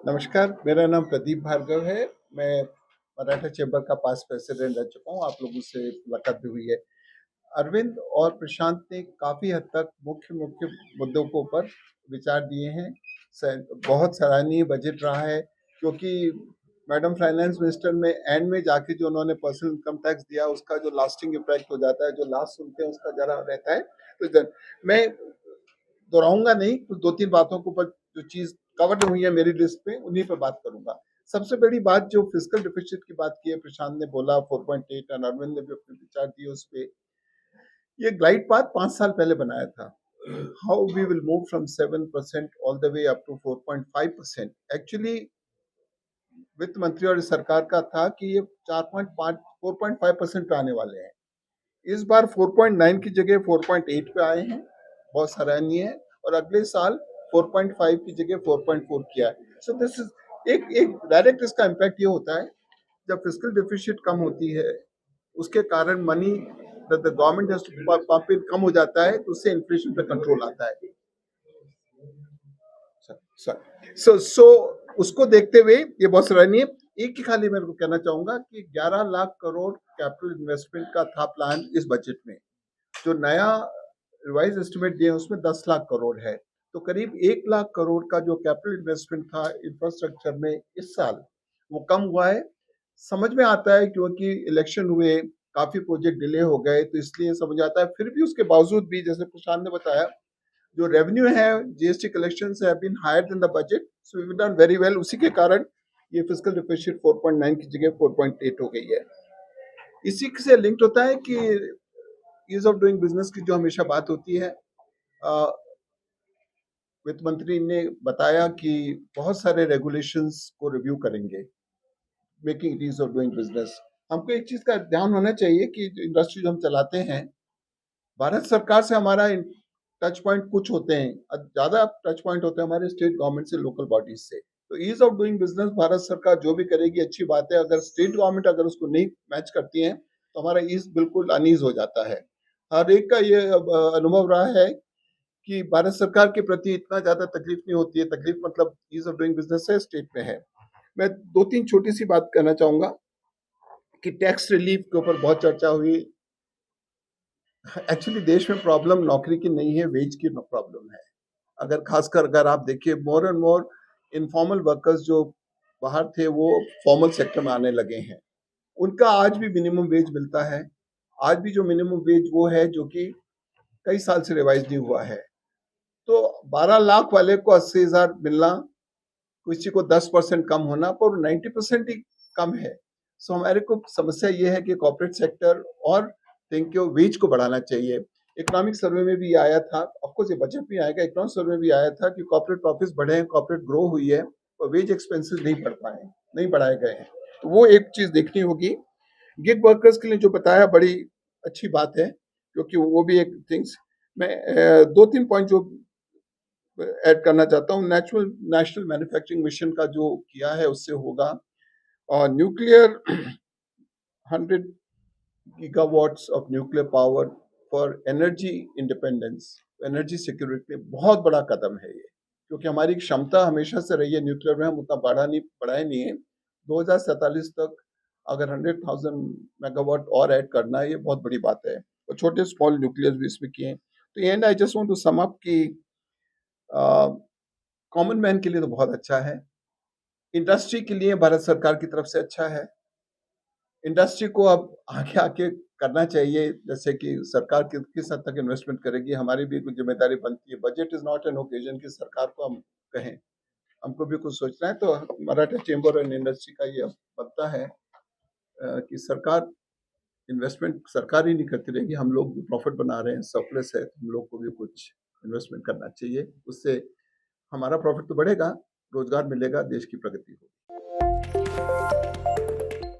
नमस्कार, मेरा नाम प्रदीप भार्गव है। मैं मराठा चैम्बर का पास्ट प्रेसिडेंट रह चुका हूँ। आप लोगों से मुलाकात भी हुई है। अरविंद और प्रशांत ने काफ़ी हद तक मुख्य मुख्य मुद्दों के ऊपर विचार दिए हैं। बहुत सराहनीय बजट रहा है, क्योंकि मैडम फाइनेंस मिनिस्टर में एंड में जाके जो उन्होंने पर्सनल इनकम टैक्स दिया, उसका जो लास्टिंग इम्पैक्ट हो जाता है, जो लास्ट सुनते हैं उसका जरा रहता है। तो मैं दोहराऊंगा नहीं, कुछ दो तीन बातों के ऊपर जो चीज कवर हुई है मेरी लिस्ट में, उन्हीं पर बात करूंगा। सबसे बड़ी बात जो फिजिकल डिफिसिट की बात की है, प्रशांत ने बोला 4.8 और अरविंद ने भी अपने विचार दिए उस पर। ये ग्लाइड पाथ 5 साल पहले बनाया था। How we will move from 7% all the way up to 4.5%। Actually वित्त मंत्री और सरकार का था कि ये 4.5 पे आने वाले हैं। इस बार 4.9 की जगह 4.8 पे आए हैं, बहुत सराहनीय है। और अगले साल 4.5 की जगह 4.4 किया है। सो दिस इज एक डायरेक्ट इसका इम्पैक्ट ये होता है, जब फिजिकल डिफिसिट कम होती है, उसके कारण money the government has to pump in कम हो जाता है, तो उससे इन्फ्लेशन पे कंट्रोल आता है। सो उसको देखते हुए ये बहुत सराहनीय। एक ही खाली मेरे को कहना चाहूंगा कि 11 लाख करोड़ कैपिटल इन्वेस्टमेंट का था प्लान इस बजट में। जो नया रिवाइज एस्टिमेट दिए उसमें 10 लाख करोड़ है। तो करीब 1 लाख करोड़ का जो कैपिटल इन्वेस्टमेंट था इंफ्रास्ट्रक्चर में इस साल, वो कम हुआ है। समझ में आता है, क्योंकि इलेक्शन हुए, काफी प्रोजेक्ट डिले हो गए, तो इसलिए समझ आता है। फिर भी उसके बावजूद भी, जैसे प्रशांत ने बताया, जो रेवेन्यू है, GST collection have been higher than the budget, so we done very well. उसी के कारण ये फिजिकल डिफिसिट 4.9 की जगह 4.8 हो गई है। इसी से लिंक्ड होता है कि ईज ऑफ डूइंग बिजनेस की जो हमेशा बात होती है, वित्त मंत्री ने बताया कि बहुत सारे रेगुलेशंस को रिव्यू करेंगे, making it ease of doing business. हमको एक चीज का ध्यान होना चाहिए कि इंडस्ट्री जो हम चलाते हैं, भारत सरकार से हमारा टच पॉइंट कुछ होते हैं, ज्यादा टच पॉइंट होते हैं हमारे स्टेट गवर्नमेंट से, लोकल बॉडीज से। तो ease of doing business Bharat सरकार जो भी करेगी अच्छी बात है, अगर स्टेट गवर्नमेंट अगर उसको नहीं मैच करती है, तो हमारा ईज बिल्कुल अनईज हो जाता है। हर एक का ये अनुभव रहा है कि भारत सरकार के प्रति इतना ज्यादा तकलीफ नहीं होती है। तकलीफ मतलब ईज ऑफ डूइंग बिजनेस है, स्टेट में है। मैं दो तीन छोटी सी बात करना चाहूंगा कि टैक्स रिलीफ के ऊपर बहुत चर्चा हुई। एक्चुअली देश में प्रॉब्लम नौकरी की नहीं है, वेज की प्रॉब्लम है। अगर खासकर अगर आप देखिए, more and more informal workers जो बाहर थे, वो फॉर्मल सेक्टर में आने लगे हैं। उनका आज भी मिनिमम वेज मिलता है। आज भी जो मिनिमम वेज वो है जो कि कई साल से रिवाइज नहीं हुआ है। तो 12 लाख वाले को 80,000 मिलना, किसी को 10% कम होना, पर 90% ही कम है। सो हमारे को समस्या ये है कि कॉर्पोरेट सेक्टर और थिंक वेज को बढ़ाना चाहिए। इकोनॉमिक सर्वे में भी आया था, ऑफकोर्स ये बजट भी आएगा, इकोनॉमिक सर्वे में भी आया था कि कॉर्पोरेट प्रॉफिट्स बढ़े हैं, कॉर्पोरेट ग्रो हुई है, और वेज एक्सपेंसेस नहीं बढ़ पाए, नहीं बढ़ाए गए हैं। तो वो एक चीज देखनी होगी। गिग वर्कर्स के लिए जो बताया, बड़ी अच्छी बात है, क्योंकि वो भी एक थिंग्स। मैं दो तीन पॉइंट जो ऐड करना चाहता हूँ। नेशनल मैन्युफैक्चरिंग मिशन का जो किया है, उससे होगा। और nuclear 100 gigawatts of nuclear power for energy independence, energy security, बहुत बड़ा कदम है ये। क्योंकि हमारी क्षमता हमेशा से रही है न्यूक्लियर में, हम उतना बढ़ाए नहीं है। 2047 तक अगर 100,000 मेगावाट और ऐड करना है, ये बहुत बड़ी बात है। और छोटे स्मॉल न्यूक्लियर भी इसमें किए। तो and I just want to sum up कि कॉमन मैन के लिए तो बहुत अच्छा है, इंडस्ट्री के लिए भारत सरकार की तरफ से अच्छा है। इंडस्ट्री को अब आगे आके करना चाहिए, जैसे कि सरकार किस हद तक इन्वेस्टमेंट करेगी, हमारी भी कुछ जिम्मेदारी बनती है। Budget is not an occasion कि सरकार को हम कहें, हमको भी कुछ सोचना है। तो मराठा चेंबर एंड इंडस्ट्री का ये बनता है कि सरकार इन्वेस्टमेंट सरकार ही नहीं करती रहेगी, हम लोग भी प्रॉफिट बना रहे हैं, सरप्लस है, हम लोग को भी कुछ इन्वेस्टमेंट करना चाहिए। उससे हमारा प्रॉफिट तो बढ़ेगा, रोजगार मिलेगा, देश की प्रगति होगी।